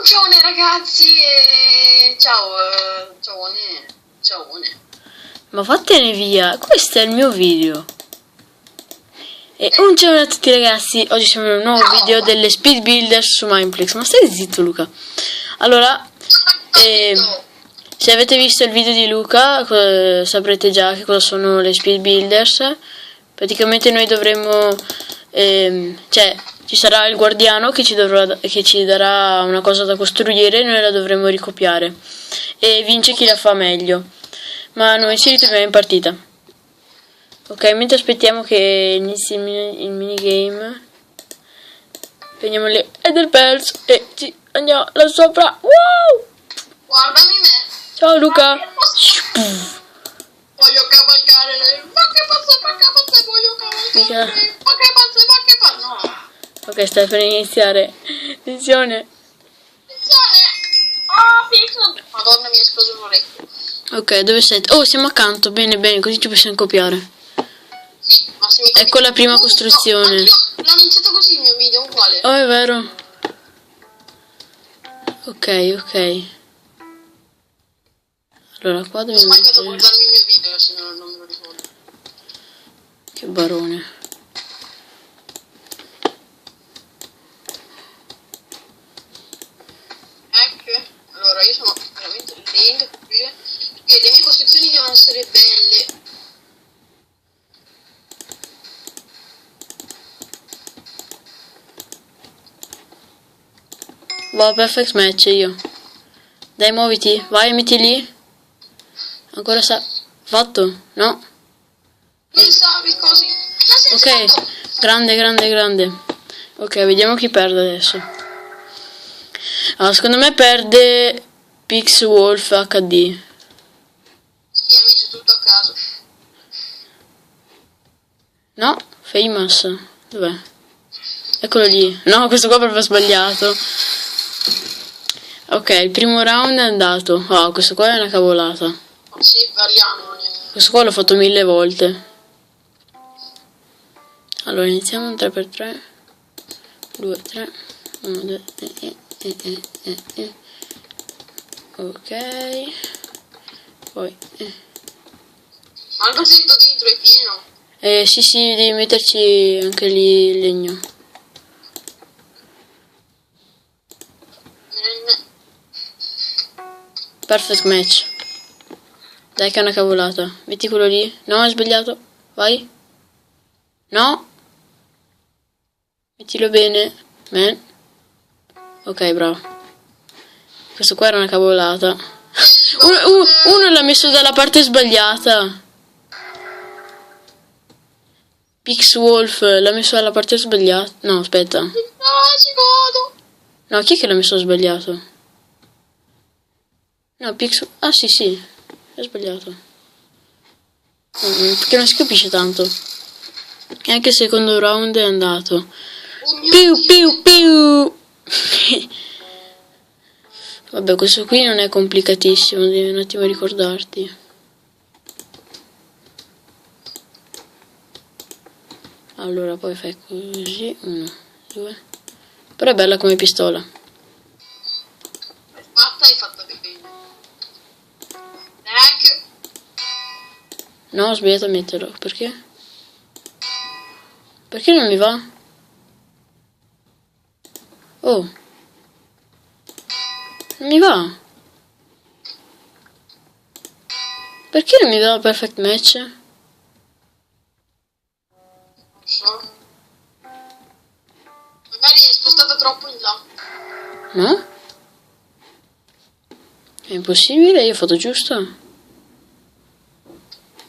Ciao ragazzi e ciaone. Ma vattene via, questo è il mio video. E un ciao a tutti ragazzi, oggi siamo in un nuovo video delle speed builders su Mineplex. Ma stai zitto Luca. Allora, se avete visto il video di Luca saprete già che cosa sono le speed builders. Praticamente noi dovremmo, ci sarà il guardiano che ci darà una cosa da costruire e noi la dovremo ricopiare. E vince chi la fa meglio. Ma noi ci ritroviamo in partita. Ok, mentre aspettiamo che inizi il minigame, prendiamo le Ender Pearls e ci andiamo là sopra. Wow! Guardami me. Ciao Luca. Voglio cavalcare. Ma che passa, voglio cavalcare. Ma che passa, no. Ok, stai per iniziare. Attenzione. Ah, piccola. Madonna, mi è esploso l'orecchio. Ok, dove sei? Oh, siamo accanto. Bene, bene, così ci possiamo copiare. Sì, ma se mi Ecco la prima costruzione. No, l'ho iniziato così il mio video, uguale. Oh, è vero. Ok. Allora, qua dobbiamo Ormai devo mettere... guardarmi il mio video, se no non me lo ricordo. Che barone. Ecco, allora io sono veramente lento perché le mie costruzioni devono essere belle. Va, perfect match io. Dai, muoviti, vai, metti lì. Ancora fatto? No? Pensavi così. Ok, grande. Ok, vediamo chi perde adesso. Allora, secondo me perde Pixwolf HD. Sì, amici, tutto a caso. No, Famous. Dov'è? Eccolo lì. No, questo qua proprio sbagliato. Ok, il primo round è andato. Oh, questo qua è una cavolata. Sì, parliamo. Questo qua l'ho fatto 1000 volte. Allora, iniziamo un 3x3. 2, 3. 1, 2, Ok. Poi. Ma il vasetto dentro è pieno. Sì, devi metterci anche lì il legno. Perfect match. Dai che è una cavolata. Metti quello lì. No, è sbagliato. Vai. No. Mettilo bene. Man. Ok, bravo. Questo qua era una cavolata. Uno l'ha messo dalla parte sbagliata. Pixwolf l'ha messo dalla parte sbagliata. No, aspetta. Ah, ci vado. No, chi è che l'ha messo sbagliato? No, Ah, sì. È sbagliato. Perché non si capisce tanto. E anche il secondo round è andato. Piu. Vabbè, questo qui non è complicatissimo, devi un attimo ricordarti. Allora, poi fai così, 1, 2. Però è bella come pistola. Fatta, hai fatto bene. Ecco. No, ho sbagliato a metterlo. Perché? Perché non mi va? Oh. Non mi va. Perché non mi dà perfect match? So. Magari è spostata troppo in là. No? È impossibile, io ho fatto giusto.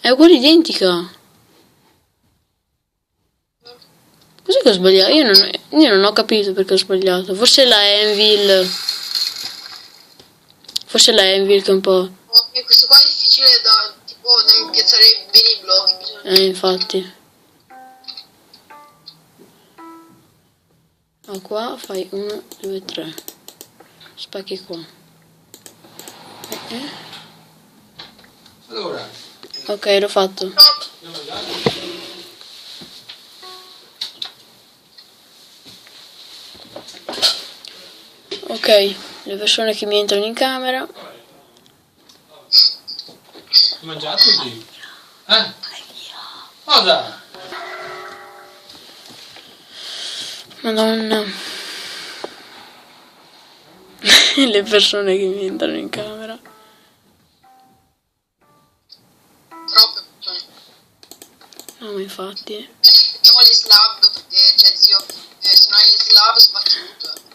È uguale identica. Cos'è che ho sbagliato? Io non ho capito perché ho sbagliato. Forse la Anvil. Forse la Anvil che è un po'... E questo qua è difficile da piazzare bene i blocchi. Infatti. Ma qua fai 1, 2, 3. Spacchi qua. Allora. Ok, l'ho fatto. Ok. le persone che mi entrano in camera. Hai mangiato lì? Cosa? Madonna. Le persone che mi entrano in camera. Troppe persone. No, ma infatti. Mettiamo le slab perché c'è zio. Se non hai le slab spacchi tutto.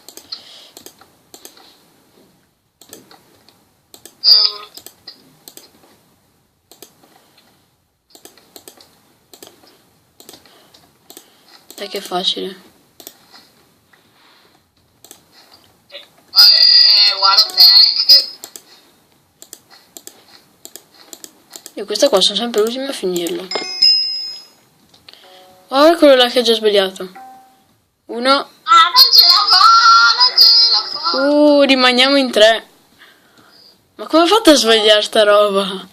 Dai che è facile. Guarda tech. Io questa qua sono sempre l'ultima a finirla. Guarda quello là che ha già sbagliato. Uno. Ah, non ce la fa, non ce la fa. Rimaniamo in 3. Ma come ha fatto a sbagliare sta roba?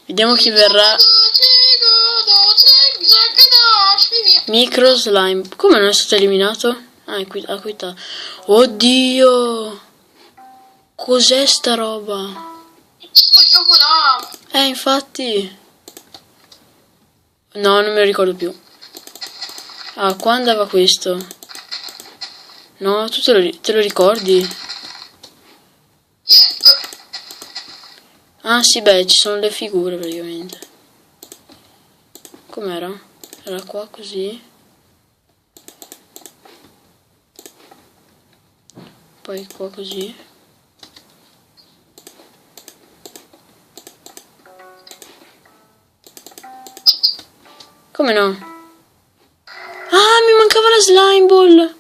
Vediamo chi verrà. Micro slime. Come non è stato eliminato? Ah, è qui, ha quitato. Oddio! Cos'è sta roba? Il cioccolato. Infatti. No, non me lo ricordo più. Ah, qua andava questo. No, tu te lo ricordi? Yep. Ah, sì, beh, ci sono le figure praticamente. Com'era? Era qua così. Poi qua così. Come no? Ah, mi mancava la slime ball.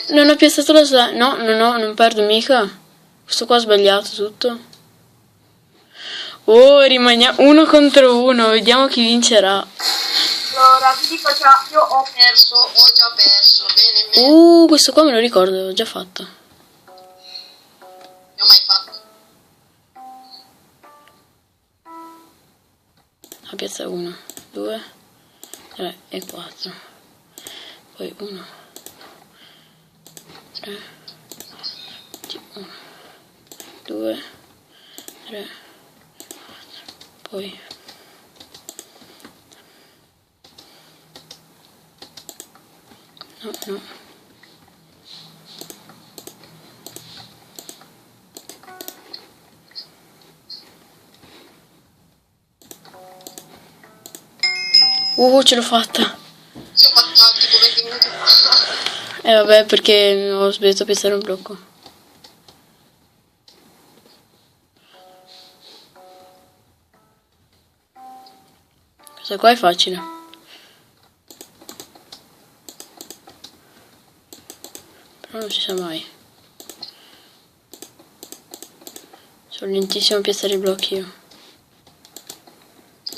Non ho piazzato la slime. No, non perdo mica. Questo qua ha sbagliato tutto. Oh, rimaniamo 1 contro 1. Vediamo chi vincerà. Allora, vi dico già, io ho già perso. Bene. Questo qua me lo ricordo, l'ho già fatto. Non ho mai fatto. La piazza 1, 2, 3 e 4. Poi 1, 3, 1, 2, 3, 4. Poi no. Ce l'ho fatta. Ci ho fatto tipo 20 minuti fa. Vabbè, perché ho sbagliato a piazzare un blocco. Questa qua è facile. Però non si sa mai. Sono lentissimo a piazzare i blocchi io.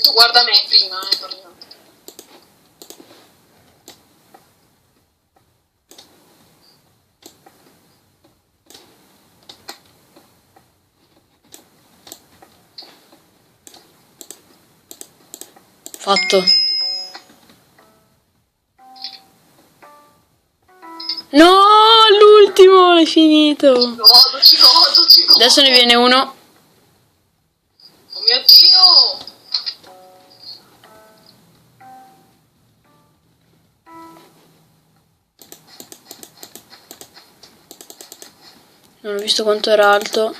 Tu guarda me prima, parliamo. Fatto. No, l'ultimo, l'hai finito. Ci godo. Adesso ne viene uno. Oh mio Dio. Non ho visto quanto era alto.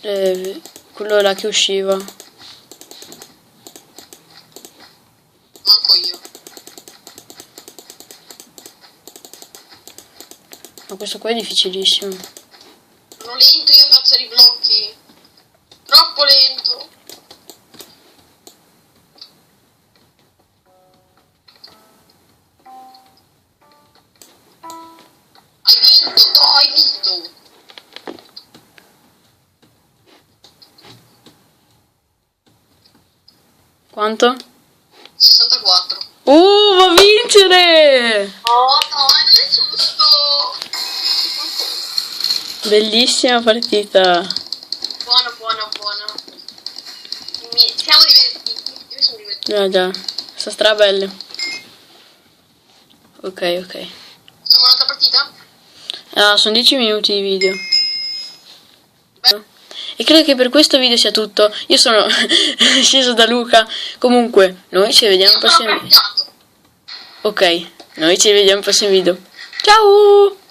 Quello là che usciva. Manco io. Ma questo qua è difficilissimo. Sono lento io a piazzare i blocchi. Troppo lento. Hai vinto, no, hai vinto. Quanto? 64. Va a vincere! Oh no, non è giusto. Bellissima partita. Buono. Siamo divertiti. Io sono divertito. Già, sta strabelle. Ok. partita? Sono 10 minuti di video. E credo che per questo video sia tutto. Io sono sceso da Luca. Comunque, noi ci vediamo al prossimo video. Ok, noi ci vediamo al prossimo video. Ciao!